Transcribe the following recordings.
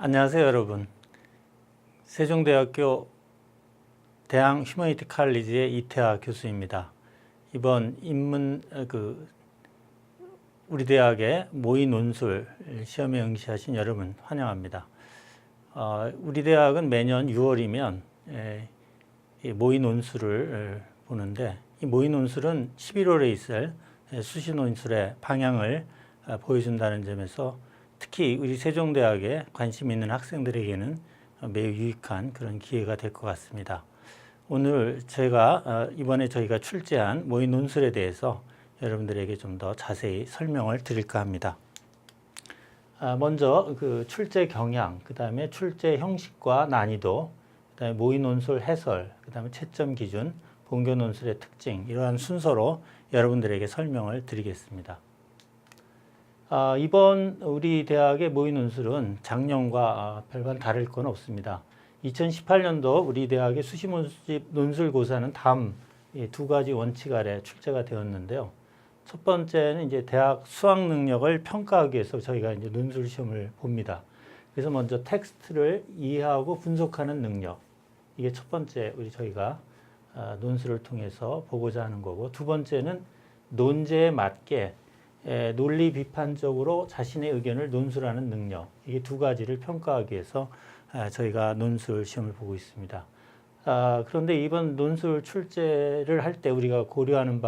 안녕하세요, 여러분. 세종대학교 대항 휴머니티 칼리지의 이태하 교수입니다. 이번 우리 대학의 모의 논술 시험에 응시하신 여러분 환영합니다. 우리 대학은 매년 6월이면 모의 논술을 보는데, 이 모의 논술은 11월에 있을 수시 논술의 방향을 보여준다는 점에서 특히 우리 세종대학에 관심 있는 학생들에게는 매우 유익한 그런 기회가 될 것 같습니다. 오늘 이번에 저희가 출제한 모의 논술에 대해서 여러분들에게 좀 더 자세히 설명을 드릴까 합니다. 먼저 그 출제 경향, 그 다음에 출제 형식과 난이도, 그 다음에 모의 논술 해설, 그 다음에 채점 기준, 본교 논술의 특징, 이러한 순서로 여러분들에게 설명을 드리겠습니다. 이번 우리 대학의 모의 논술은 작년과 별반 다를 건 없습니다. 2018년도 우리 대학의 수시 모집 논술고사는 다음 두 가지 원칙 아래 출제가 되었는데요. 첫 번째는 이제 대학 수학 능력을 평가하기 위해서 저희가 이제 논술 시험을 봅니다. 그래서 먼저 텍스트를 이해하고 분석하는 능력, 이게 첫 번째 저희가 논술을 통해서 보고자 하는 거고, 두 번째는 논제에 맞게 논리 비판적으로 자신의 의견을 논술하는 능력, 이게 두 가지를 평가하기 위해서 저희가 논술 시험을 보고 있습니다. 그런데 이번 논술 출제를 할 때 우리가 고려하는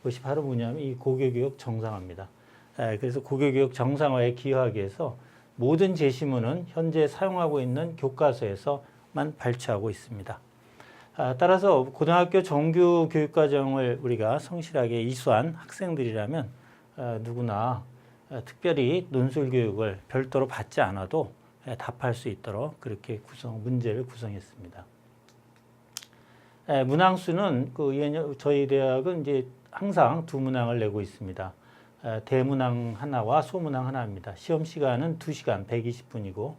것이 바로 뭐냐면 이 고교교육 정상화입니다. 그래서 고교교육 정상화에 기여하기 위해서 모든 제시문은 현재 사용하고 있는 교과서에서만 발췌하고 있습니다. 따라서 고등학교 정규 교육과정을 우리가 성실하게 이수한 학생들이라면 누구나 특별히 논술 교육을 별도로 받지 않아도 답할 수 있도록 그렇게 문제를 구성했습니다. 문항수는 저희 대학은 이제 항상 두 문항을 내고 있습니다. 대문항 하나와 소문항 하나입니다. 시험 시간은 2시간 120분이고,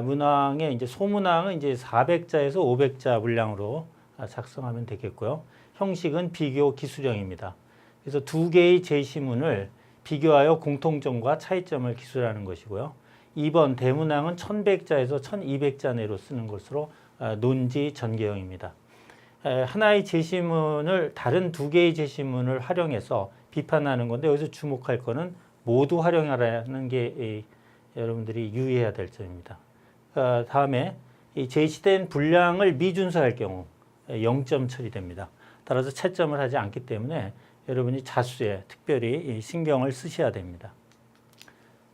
문항의 이제 소문항은 이제 400자에서 500자 분량으로 작성하면 되겠고요. 형식은 비교 기술형입니다. 그래서 두 개의 제시문을 비교하여 공통점과 차이점을 기술하는 것이고요. 2번 대문항은 1100자에서 1200자 내로 쓰는 것으로 논지 전개형입니다. 하나의 제시문을 다른 두 개의 제시문을 활용해서 비판하는 건데, 여기서 주목할 거는 모두 활용하라는 게 여러분들이 유의해야 될 점입니다. 다음에 이 제시된 분량을 미준수할 경우 0점 처리됩니다. 따라서 채점을 하지 않기 때문에 여러분이 자수에 특별히 신경을 쓰셔야 됩니다.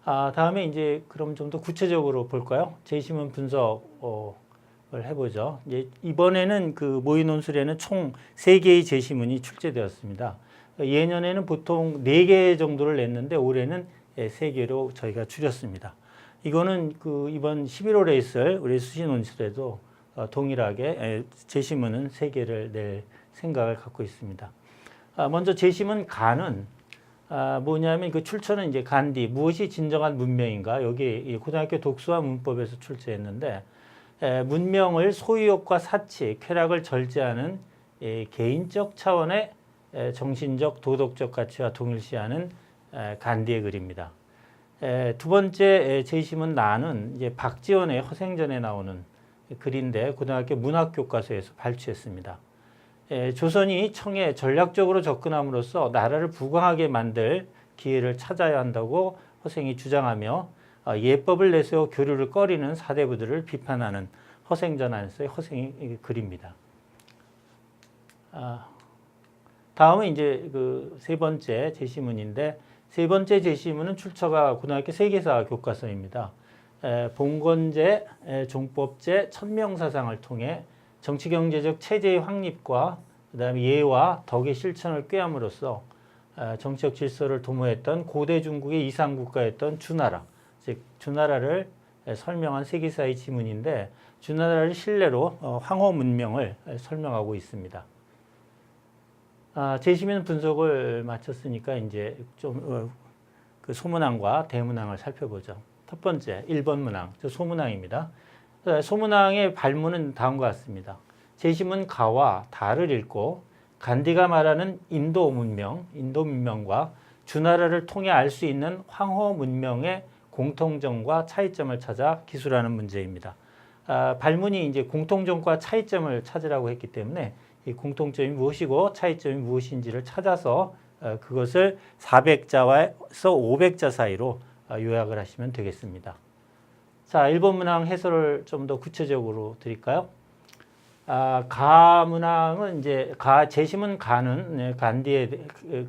다음에 이제 그럼 좀 더 구체적으로 볼까요? 제시문 분석을 해보죠. 이번에는 그 모의 논술에는 총 3개의 제시문이 출제되었습니다. 예년에는 보통 4개 정도를 냈는데 올해는 3개로 저희가 줄였습니다. 이거는 이번 11월에 있을 우리 수시 논술에도 동일하게 제시문은 3개를 낼 생각을 갖고 있습니다. 먼저 제시문 간은 뭐냐면 그 출처는 이제 간디, 무엇이 진정한 문명인가, 여기 고등학교 독서와 문법에서 출제했는데, 문명을 소유욕과 사치, 쾌락을 절제하는 개인적 차원의 정신적, 도덕적 가치와 동일시하는 간디의 글입니다. 두 번째 제시문 나는 이제 박지원의 허생전에 나오는 글인데 고등학교 문학교과서에서 발췌했습니다. 조선이 청에 전략적으로 접근함으로써 나라를 부강하게 만들 기회를 찾아야 한다고 허생이 주장하며 예법을 내세워 교류를 꺼리는 사대부들을 비판하는 허생전 안에서의 허생의 글입니다. 다음은 이제 세 번째 제시문인데, 세 번째 제시문은 출처가 고등학교 세계사 교과서입니다. 봉건제, 종법제, 천명사상을 통해 정치경제적 체제의 확립과 그다음에 예와 덕의 실천을 꾀함으로써 정치적 질서를 도모했던 고대 중국의 이상국가였던 주나라, 즉 주나라를 설명한 세계사의 지문인데, 주나라를 신뢰로 황호 문명을 설명하고 있습니다. 제시문 분석을 마쳤으니까 이제 좀 소문항과 대문항을 살펴보죠. 첫 번째 1번 문항, 소문항입니다. 소문항의 발문은 다음과 같습니다. 제시문 가와 다를 읽고 간디가 말하는 인도 문명과 주나라를 통해 알 수 있는 황호 문명의 공통점과 차이점을 찾아 기술하는 문제입니다. 발문이 이제 공통점과 차이점을 찾으라고 했기 때문에 이 공통점이 무엇이고 차이점이 무엇인지를 찾아서 그것을 400자에서 500자 사이로 요약을 하시면 되겠습니다. 자, 1번 문항 해설을 좀 더 구체적으로 드릴까요? 가 문항은 이제 재심은 가는 간디의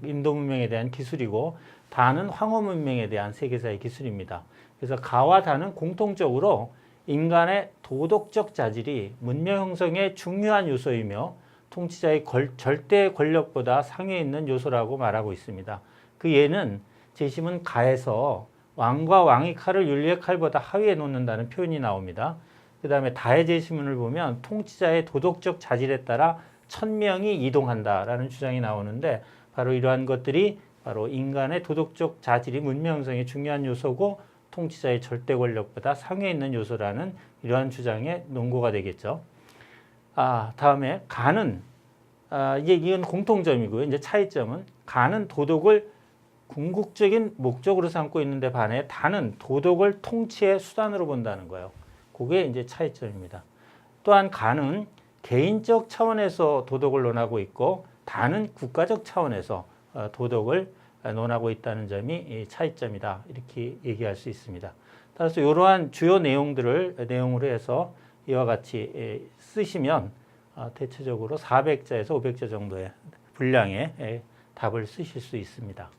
인도 문명에 대한 기술이고 다는 황호 문명에 대한 세계사의 기술입니다. 그래서 가와 다는 공통적으로 인간의 도덕적 자질이 문명 형성의 중요한 요소이며 통치자의 절대 권력보다 상위에 있는 요소라고 말하고 있습니다. 그 예는 재심은 가에서 왕과 왕의 칼을 윤리의 칼보다 하위에 놓는다는 표현이 나옵니다. 그 다음에 다의 재심문을 보면 통치자의 도덕적 자질에 따라 1000명이 이동한다라는 주장이 나오는데 바로 이러한 것들이 바로 인간의 도덕적 자질이 문명 형성의 중요한 요소고 통치자의 절대 권력보다 상위에 있는 요소라는 이러한 주장의 논거가 되겠죠. 다음에 가는 이건 공통점이고요. 이제 차이점은 가는 도덕을 궁극적인 목적으로 삼고 있는데 반해 다는 도덕을 통치의 수단으로 본다는 거예요. 그게 이제 차이점입니다. 또한 가는 개인적 차원에서 도덕을 논하고 있고 다는 국가적 차원에서 도덕을 논하고 있다는 점이 차이점이다. 이렇게 얘기할 수 있습니다. 따라서 이러한 주요 내용들을 내용으로 해서 이와 같이 쓰시면 대체적으로 400자에서 500자 정도의 분량의 답을 쓰실 수 있습니다.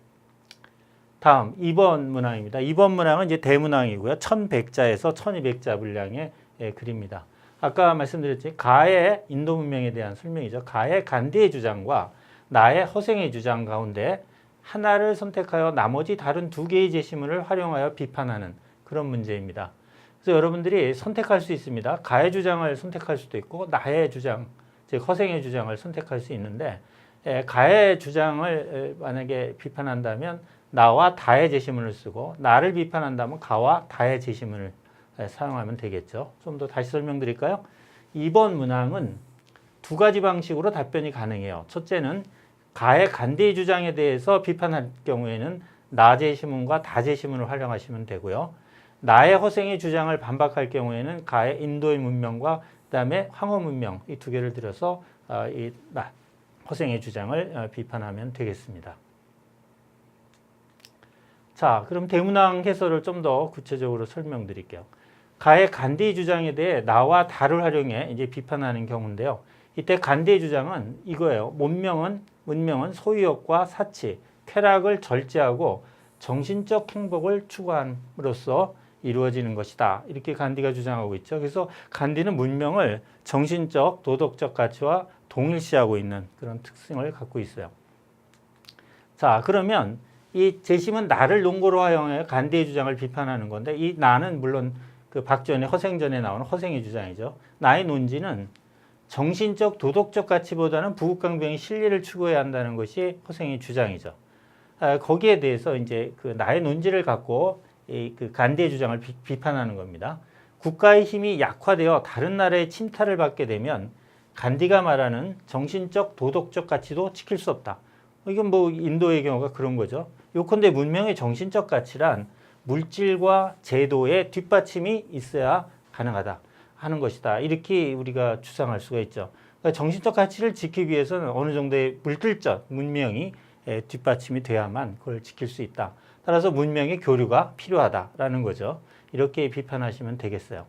다음 2번 문항입니다. 2번 문항은 이제 대문항이고요. 1100자에서 1200자 분량의 글입니다. 아까 말씀드렸지 가의 인도 문명에 대한 설명이죠. 가의 간디의 주장과 나의 허생의 주장 가운데 하나를 선택하여 나머지 다른 두 개의 제시문을 활용하여 비판하는 그런 문제입니다. 그래서 여러분들이 선택할 수 있습니다. 가의 주장을 선택할 수도 있고 나의 주장, 즉 허생의 주장을 선택할 수 있는데 가의 주장을 만약에 비판한다면 나와 다의 제시문을 쓰고 나를 비판한다면 가와 다의 제시문을 사용하면 되겠죠. 좀 더 다시 설명드릴까요? 2번 문항은 두 가지 방식으로 답변이 가능해요. 첫째는 가의 간디의 주장에 대해서 비판할 경우에는 나 제시문과 다 제시문을 활용하시면 되고요. 나의 허생의 주장을 반박할 경우에는 가의 인도의 문명과 그다음에 황호 문명 이 두 개를 들어서 이 허생의 주장을 비판하면 되겠습니다. 자, 그럼 대문항 해설을 좀 더 구체적으로 설명드릴게요. 가의 간디의 주장에 대해 나와 다를 활용해 이제 비판하는 경우인데요. 이때 간디의 주장은 이거예요. 문명은 소유욕과 사치, 쾌락을 절제하고 정신적 행복을 추구함으로써 이루어지는 것이다. 이렇게 간디가 주장하고 있죠. 그래서 간디는 문명을 정신적, 도덕적 가치와 동일시하고 있는 그런 특성을 갖고 있어요. 자, 그러면 이 재심은 나를 논거로 활용해 간디의 주장을 비판하는 건데 이 나는 물론 그 박전의 허생전에 나오는 허생의 주장이죠. 나의 논지는 정신적 도덕적 가치보다는 부국강병의 실리를 추구해야 한다는 것이 허생의 주장이죠. 거기에 대해서 이제 그 나의 논지를 갖고 그 간디의 주장을 비판하는 겁니다. 국가의 힘이 약화되어 다른 나라의 침탈을 받게 되면 간디가 말하는 정신적 도덕적 가치도 지킬 수 없다. 이건 뭐 인도의 경우가 그런 거죠. 요컨대 문명의 정신적 가치란 물질과 제도의 뒷받침이 있어야 가능하다 하는 것이다. 이렇게 우리가 추상할 수가 있죠. 그러니까 정신적 가치를 지키기 위해서는 어느 정도의 물질적 문명이 뒷받침이 돼야만 그걸 지킬 수 있다. 따라서 문명의 교류가 필요하다라는 거죠. 이렇게 비판하시면 되겠어요.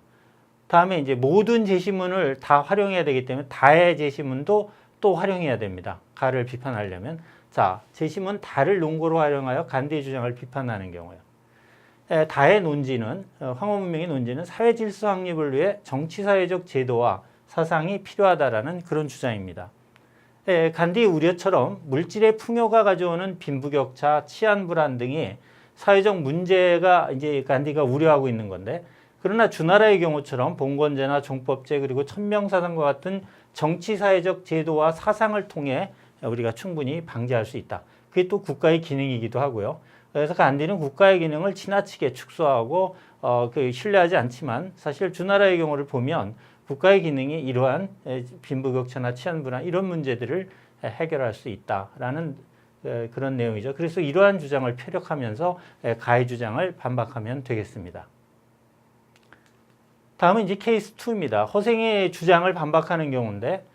다음에 이제 모든 제시문을 다 활용해야 되기 때문에 다의 제시문도 또 활용해야 됩니다. 가를 비판하려면. 자, 제시문 다를 논거로 활용하여 간디의 주장을 비판하는 경우요. 다의 논지는 황호 문명의 논지는 사회 질서 확립을 위해 정치 사회적 제도와 사상이 필요하다라는 그런 주장입니다. 간디의 우려처럼 물질의 풍요가 가져오는 빈부격차, 치안 불안 등이 사회적 문제가 이제 간디가 우려하고 있는 건데 그러나 주나라의 경우처럼 봉건제나 종법제 그리고 천명사상과 같은 정치 사회적 제도와 사상을 통해 우리가 충분히 방지할 수 있다. 그게 또 국가의 기능이기도 하고요. 그래서 간디는 국가의 기능을 지나치게 축소하고 신뢰하지 않지만 사실 주나라의 경우를 보면 국가의 기능이 이러한 빈부격차나 치안불안 이런 문제들을 해결할 수 있다라는 그런 내용이죠. 그래서 이러한 주장을 표력하면서 가의 주장을 반박하면 되겠습니다. 다음은 이제 케이스 2입니다. 허생의 주장을 반박하는 경우인데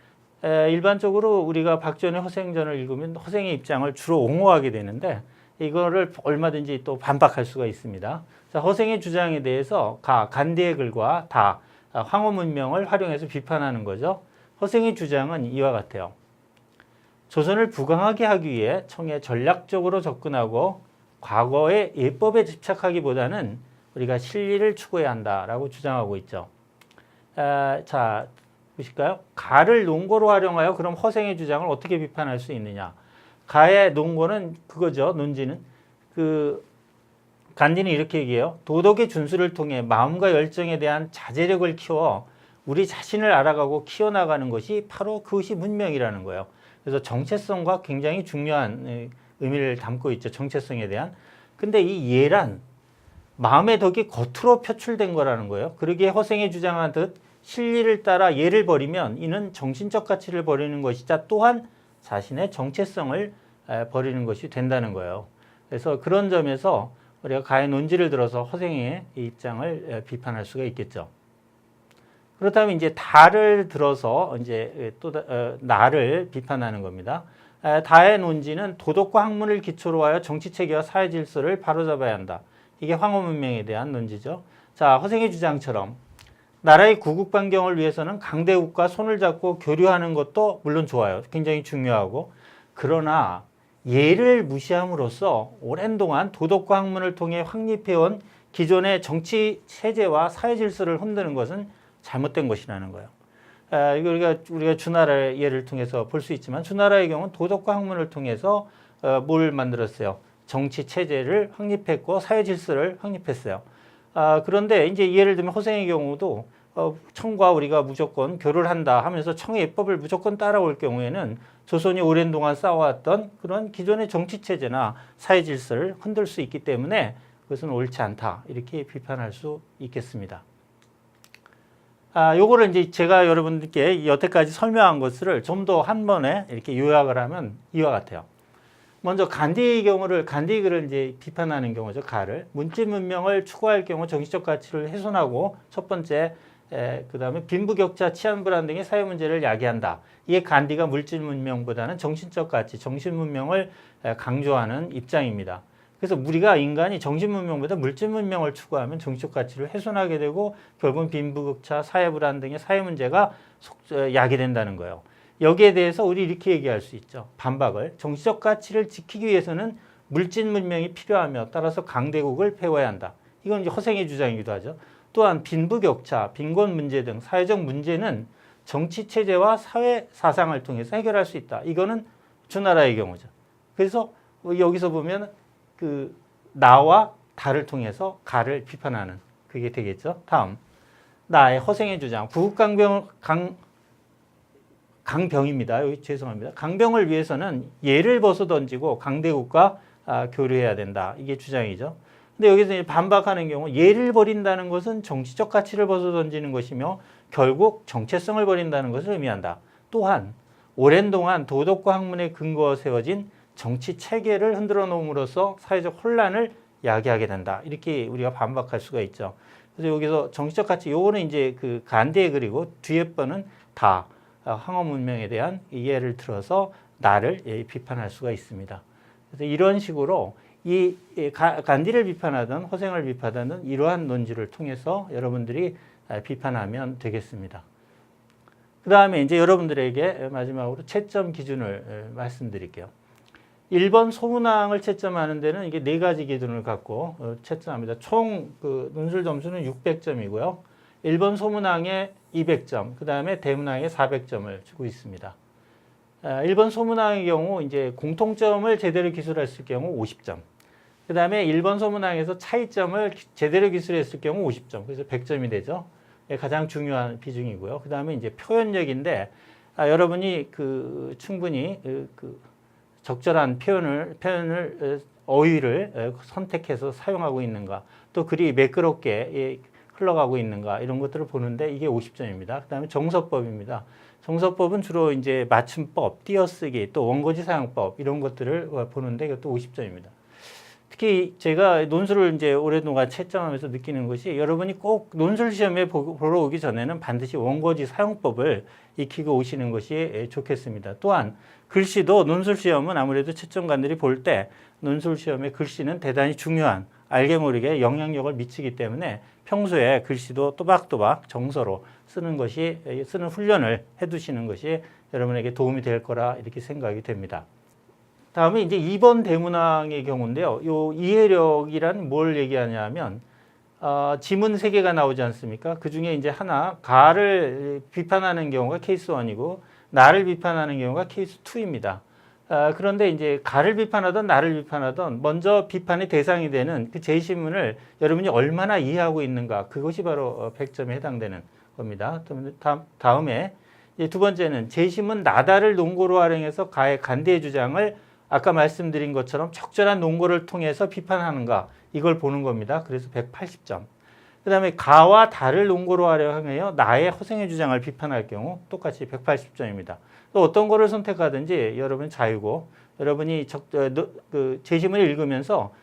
일반적으로 우리가 박쥐의 허생전을 읽으면 허생의 입장을 주로 옹호하게 되는데 이거를 얼마든지 또 반박할 수가 있습니다. 자, 허생의 주장에 대해서 간디의 글과 다, 황호 문명을 활용해서 비판하는 거죠. 허생의 주장은 이와 같아요. 조선을 부강하게 하기 위해 청에 전략적으로 접근하고 과거의 예법에 집착하기보다는 우리가 실리를 추구해야 한다라고 주장하고 있죠. 자, 보실까요? 가를 논거로 활용하여 그럼 허생의 주장을 어떻게 비판할 수 있느냐? 가의 논거는 그거죠. 논지는 간디는 이렇게 얘기해요. 도덕의 준수를 통해 마음과 열정에 대한 자제력을 키워 우리 자신을 알아가고 키워나가는 것이 바로 그것이 문명이라는 거예요. 그래서 정체성과 굉장히 중요한 의미를 담고 있죠. 정체성에 대한. 근데 이 예란 마음의 덕이 겉으로 표출된 거라는 거예요. 그러기에 허생이 주장하듯 실리를 따라 예를 버리면 이는 정신적 가치를 버리는 것이자 또한 자신의 정체성을 버리는 것이 된다는 거예요. 그래서 그런 점에서 우리가 가의 논지를 들어서 허생의 입장을 비판할 수가 있겠죠. 그렇다면 이제 다를 들어서 이제 또 나를 비판하는 겁니다. 다의 논지는 도덕과 학문을 기초로 하여 정치 체계와 사회 질서를 바로잡아야 한다. 이게 황호 문명에 대한 논지죠. 자, 허생의 주장처럼 나라의 구국 반경을 위해서는 강대국과 손을 잡고 교류하는 것도 물론 좋아요. 굉장히 중요하고 그러나 예를 무시함으로써 오랜 동안 도덕과 학문을 통해 확립해온 기존의 정치 체제와 사회 질서를 흔드는 것은 잘못된 것이라는 거예요. 이거 우리가 주나라의 예를 통해서 볼 수 있지만 주나라의 경우는 도덕과 학문을 통해서 뭘 만들었어요? 정치 체제를 확립했고 사회 질서를 확립했어요. 그런데 이제 예를 들면 허생의 경우도 청과 우리가 무조건 교류를 한다 하면서 청의 예법을 무조건 따라올 경우에는 조선이 오랜 동안 쌓아왔던 그런 기존의 정치 체제나 사회 질서를 흔들 수 있기 때문에 그것은 옳지 않다 이렇게 비판할 수 있겠습니다. 요거를 이제 제가 여러분들께 여태까지 설명한 것을 좀 더 한 번에 이렇게 요약을 하면 이와 같아요. 먼저 간디의 글을 이제 비판하는 경우죠. 가를. 문진 문명을 추구할 경우 정치적 가치를 훼손하고 첫 번째, 그 다음에 빈부격차, 치안불안 등의 사회 문제를 야기한다. 이게 간디가 물질 문명보다는 정신적 가치, 정신 문명을 강조하는 입장입니다. 그래서 우리가 인간이 정신 문명보다 물질 문명을 추구하면 정치적 가치를 훼손하게 되고 결국은 빈부격차, 사회불안 등의 사회 문제가 야기된다는 거예요. 여기에 대해서 우리 이렇게 얘기할 수 있죠. 반박을. 정치적 가치를 지키기 위해서는 물질 문명이 필요하며 따라서 강대국을 폐허해야 한다. 이건 이제 허생의 주장이기도 하죠. 또한 빈부격차, 빈곤 문제 등 사회적 문제는 정치 체제와 사회 사상을 통해서 해결할 수 있다. 이거는 주나라의 경우죠. 그래서 여기서 보면 나와 다를 통해서 가를 비판하는 그게 되겠죠. 다음 나의 허생의 주장 강병입니다. 여기 죄송합니다. 강병을 위해서는 예를 벗어 던지고 강대국과 교류해야 된다. 이게 주장이죠. 근데 여기서 이제 반박하는 경우 예를 버린다는 것은 정치적 가치를 벗어 던지는 것이며 결국 정체성을 버린다는 것을 의미한다. 또한 오랜 동안 도덕과 학문에 근거해 세워진 정치 체계를 흔들어 놓음으로써 사회적 혼란을 야기하게 된다. 이렇게 우리가 반박할 수가 있죠. 그래서 여기서 정치적 가치, 요거는 이제 간디의 글이고 뒤에 번은 다 황호 문명에 대한 예를 들어서 나를 비판할 수가 있습니다. 그래서 이런 식으로 이 간디를 비판하든 허생을 비판하든 이러한 논지를 통해서 여러분들이 비판하면 되겠습니다. 그 다음에 이제 여러분들에게 마지막으로 채점 기준을 말씀드릴게요. 1번 소문항을 채점하는 데는 이게 4가지 기준을 갖고 채점합니다. 총 논술 점수는 600점이고요. 1번 소문항에 200점, 그 다음에 대문항에 400점을 주고 있습니다. 1번 소문항의 경우 이제 공통점을 제대로 기술했을 경우 50점. 그 다음에 1번 소문항에서 차이점을 제대로 기술했을 경우 50점. 그래서 100점이 되죠. 가장 중요한 비중이고요. 그 다음에 이제 표현력인데 여러분이 충분히 적절한 표현을 어휘를 선택해서 사용하고 있는가, 또 글이 매끄럽게 흘러가고 있는가 이런 것들을 보는데 이게 50점입니다. 그 다음에 정서법입니다. 정서법은 주로 이제 맞춤법, 띄어쓰기, 또 원고지 사용법 이런 것들을 보는데 이것도 50점입니다. 특히 제가 논술을 이제 오랫동안 채점하면서 느끼는 것이 여러분이 꼭 논술 시험에 보러 오기 전에는 반드시 원고지 사용법을 익히고 오시는 것이 좋겠습니다. 또한 글씨도 논술 시험은 아무래도 채점관들이 볼 때 논술 시험의 글씨는 대단히 중요한 알게 모르게 영향력을 미치기 때문에 평소에 글씨도 또박또박 정서로 쓰는 훈련을 해두시는 것이 여러분에게 도움이 될 거라 이렇게 생각이 됩니다. 다음에 이제 2번 대문항의 경우인데요. 요 이해력이란 뭘 얘기하냐면 지문 3개가 나오지 않습니까? 그 중에 이제 하나 가를 비판하는 경우가 케이스 1이고 나를 비판하는 경우가 케이스 2입니다. 그런데 이제 가를 비판하던 나를 비판하던 먼저 비판의 대상이 되는 그 제시문을 여러분이 얼마나 이해하고 있는가, 그것이 바로 100점에 해당되는 겁니다. 다음에 이제 두 번째는 제시문 나다를 논거로 활용해서 가의 간대의 주장을 아까 말씀드린 것처럼 적절한 논거를 통해서 비판하는가, 이걸 보는 겁니다. 그래서 180점. 그 다음에 가와 다를 논거로 활용하여 나의 허생의 주장을 비판할 경우 똑같이 180점입니다. 또 어떤 거를 선택하든지 여러분 자유고, 여러분이 제시문을 읽으면서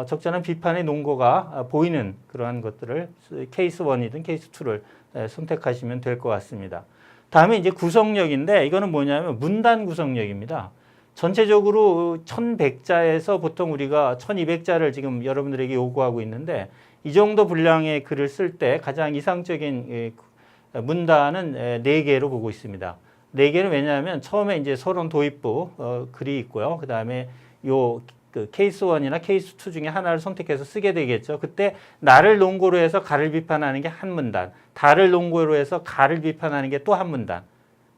적절한 비판의 논거가 보이는 그러한 것들을 케이스 1이든 케이스 2를 선택하시면 될 것 같습니다. 다음에 이제 구성력인데, 이거는 뭐냐면 문단 구성력입니다. 전체적으로 1100자에서 보통 우리가 1200자를 지금 여러분들에게 요구하고 있는데, 이 정도 분량의 글을 쓸 때 가장 이상적인 문단은 4개로 보고 있습니다. 4개는 왜냐하면 처음에 이제 서론 도입부 글이 있고요. 그 다음에 그 케이스 1이나 케이스 2 중에 하나를 선택해서 쓰게 되겠죠. 그때 나를 논거로 해서 가를 비판하는 게 한 문단, 다를 논거로 해서 가를 비판하는 게 또 한 문단.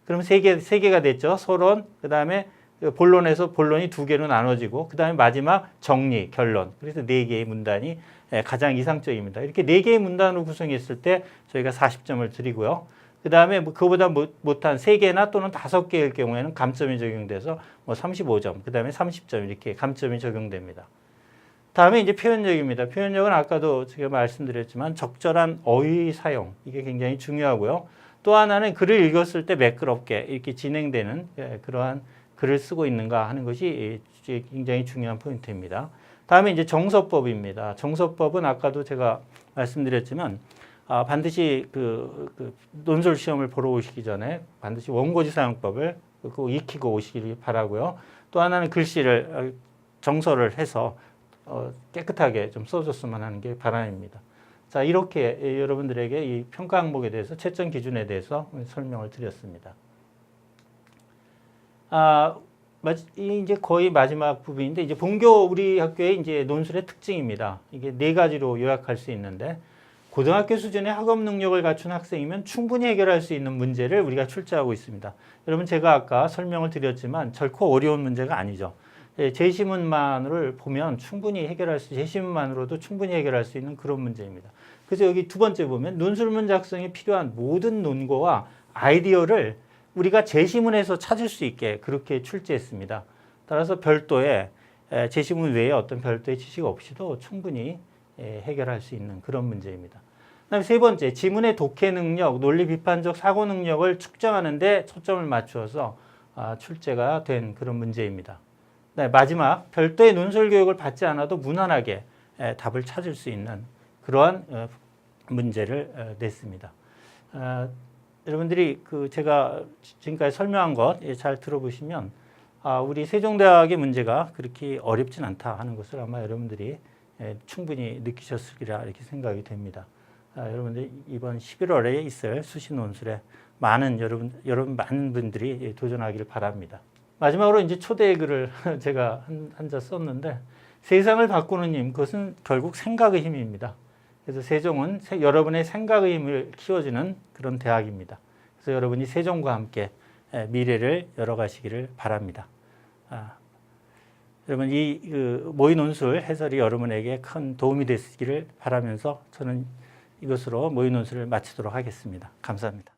그럼 3개가 됐죠. 서론, 그 다음에 본론에서 본론이 2개로 나눠지고, 그 다음에 마지막 정리, 결론. 그래서 4개의 문단이 가장 이상적입니다. 이렇게 4개의 문단으로 구성했을 때 저희가 40점을 드리고요. 그 다음에 그거보다 못한 3개나 또는 5개일 경우에는 감점이 적용돼서 35점, 그 다음에 30점 이렇게 감점이 적용됩니다. 다음에 이제 표현력입니다. 표현력은 아까도 제가 말씀드렸지만 적절한 어휘 사용, 이게 굉장히 중요하고요. 또 하나는 글을 읽었을 때 매끄럽게 이렇게 진행되는 그러한 글을 쓰고 있는가 하는 것이 굉장히 중요한 포인트입니다. 다음에 이제 정서법입니다. 정서법은 아까도 제가 말씀드렸지만 반드시 그 논술 시험을 보러 오시기 전에 반드시 원고지 사용법을 익히고 오시길 바라고요. 또 하나는 글씨를 정서를 해서 깨끗하게 좀 써줬으면 하는 게 바람입니다. 자, 이렇게 여러분들에게 이 평가 항목에 대해서 채점 기준에 대해서 설명을 드렸습니다. 이제 거의 마지막 부분인데, 이제 본교 우리 학교의 이제 논술의 특징입니다. 이게 4가지로 요약할 수 있는데, 고등학교 수준의 학업 능력을 갖춘 학생이면 충분히 해결할 수 있는 문제를 우리가 출제하고 있습니다. 여러분, 제가 아까 설명을 드렸지만 결코 어려운 문제가 아니죠. 제시문만을 보면 제시문만으로도 충분히 해결할 수 있는 그런 문제입니다. 그래서 여기 두 번째 보면 논술문 작성에 필요한 모든 논거와 아이디어를 우리가 제시문에서 찾을 수 있게 그렇게 출제했습니다. 따라서 별도의 제시문 외에 어떤 별도의 지식 없이도 충분히 해결할 수 있는 그런 문제입니다. 그다음에 세 번째, 지문의 독해 능력, 논리 비판적 사고 능력을 측정하는 데 초점을 맞추어서 출제가 된 그런 문제입니다. 네, 마지막, 별도의 논술 교육을 받지 않아도 무난하게 답을 찾을 수 있는 그러한 문제를 냈습니다. 여러분들이 제가 지금까지 설명한 것 잘 들어보시면 우리 세종대학의 문제가 그렇게 어렵진 않다 하는 것을 아마 여러분들이 충분히 느끼셨으리라 이렇게 생각이 됩니다. 여러분들 이번 11월에 있을 수시 논술에 여러분 많은 분들이 도전하기를 바랍니다. 마지막으로 이제 초대의 글을 제가 한 자 썼는데, 세상을 바꾸는 힘, 그것은 결국 생각의 힘입니다. 그래서 세종은 여러분의 생각의 힘을 키워주는 그런 대학입니다. 그래서 여러분이 세종과 함께 미래를 열어가시기를 바랍니다. 여러분, 이 모의 논술 해설이 여러분에게 큰 도움이 됐기를 바라면서 저는 이것으로 모의 논술을 마치도록 하겠습니다. 감사합니다.